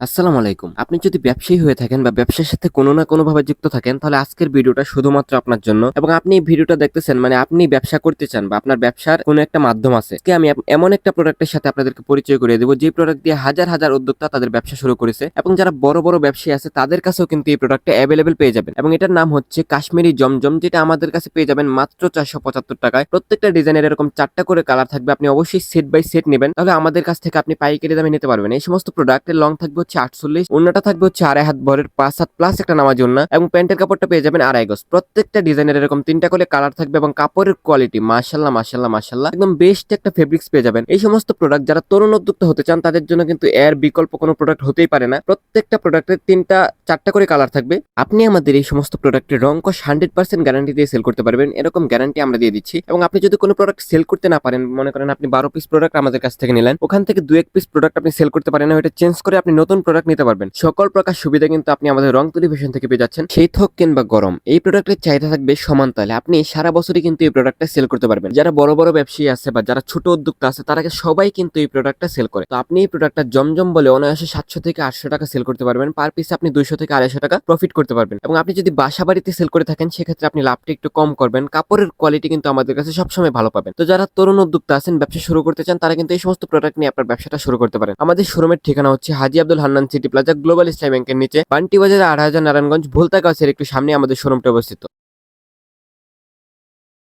আসসালামু আলাইকুম। আপনি যদি ব্যবসায়ী হয়ে থাকেন বা ব্যবসার সাথে কোনো না কোনোভাবে যুক্ত থাকেন, তাহলে আজকের ভিডিওটা শুধুমাত্র আপনার জন্য এবং আপনি এই ভিডিওটা দেখতেছেন মানে আপনি ব্যবসা করতে চান বা আপনার ব্যবসার কোনো একটা মাধ্যম আছে। আজকে আমি এমন একটা প্রোডাক্টের সাথে আপনাদেরকে পরিচয় করিয়ে দেব, যে প্রোডাক্ট দিয়ে হাজার, হাজার উদ্যোক্তা তাদের ব্যবসা শুরু করেছে এবং যারা বড়, বড় ব্যবসায়ী আছে তাদের কাছেও কিন্তু এই প্রোডাক্টটা এভেইলেবল পেয়ে যাবেন এবং এটার নাম হচ্ছে কাশ্মীরি জমজম, যেটা আমাদের কাছে পেয়ে যাবেন মাত্র 475 টাকায়। প্রত্যেকটা ডিজাইনের এরকম 4 টা করে কালার থাকবে। আপনি অবশ্যই সেট বাই সেট নেবেন। তাহলে আমাদের কাছ থেকে আপনি পাইকারি দামে নিতে পারবেন। এই সমস্ত প্রোডাক্টের লং থাকবে হচ্ছে 48, ওন্নাটা থাকবে হচ্ছে 2.5 হাত ভরের 5 হাত প্লাস একটা নামাজি ওন্না এবং প্যান্টের কাপড়টা পেয়ে যাবেন 2.5 গজ। প্রত্যেকটা ডিজাইনের এরকম 3টা করে কালার থাকবে এবং কাপড়ের কোয়ালিটি মাশাআল্লাহ মাশাআল্লাহ মাশাআল্লাহ একদম বেস্ট একটা ফেব্রিক্স পেয়ে যাবেন। এই সমস্ত প্রোডাক্ট যারা তরুণ উদ্যোক্তা হতে চান তাদের জন্য কিন্তু এর বিকল্প কোনো প্রোডাক্ট হতেই পারে না। প্রত্যেকটা প্রোডাক্টের 3টা 4টা করে কালার থাকবে। আপনি আমাদের এই সমস্ত প্রোডাক্টের রং কস 100% গ্যারান্টি দিয়ে সেল করতে পারবেন। এরকম গ্যারান্টি আমরা দিয়ে দিচ্ছি এবং আপনি যদি কোনো প্রোডাক্ট সেল করতে না পারেন, মনে করেন আপনি 12 পিস প্রোডাক্ট আমাদের কাছ থেকে নিলেন, ওখান থেকে 2-1 পিস প্রোডাক্ট আপনি সেল করতে পারেন না, ওটা চেঞ্জ করে আপনি নতুন প্রোডাক্ট নিতে পারবেন। সকল প্রকার সুবিধা কিন্তু আপনি আমাদের রংতুলি ফ্যাশন থেকে পেয়ে যাচ্ছেন। শীত হোক কিংবা গরম, এই প্রোডাক্টের চাহিদা থাকবে সমান, তাহলে আপনি সারা বছরই কিন্তু এই প্রোডাক্টটা সেল করতে পারবেন। যারা বড় বড় ব্যবসায়ী আছে বা যারা ছোট উদ্যোক্তা আছে তারা সবাই কিন্তু এই প্রোডাক্টটা সেল করে। তো আপনি এই প্রোডাক্টটা জমজম বলে অনায়াসে 700 থেকে 800 টাকা সেল করতে পারবেন। পার পিস আপনি 200 থেকে 250 টাকা প্রফিট করতে পারবেন এবং আপনি যদি বাসা বাড়িতে সেল করে থাকেন সেক্ষেত্রে আপনি লাভটা একটু কম করবেন। কাপড়ের কোয়ালিটি কিন্তু আমাদের কাছে সবসময় ভালো পাবেন। তো যারা তরুণ উদ্যোক্তা আছেন, ব্যবসা শুরু করতে চান, তারা কিন্তু এই সমস্ত প্রোডাক্ট নিয়ে আপনার ব্যবসাটা শুরু করতে পারেন। আমাদের শোরুমের ঠিকানা হচ্ছে Haji Abdul Hannan city plaza, global Islami ব্যাংকের নিচে, বান্টি বাজার 8000 নারায়ণগঞ্জ, ভুলতা গাছের একটু সামনে আমাদের শোরুমটা অবস্থিত।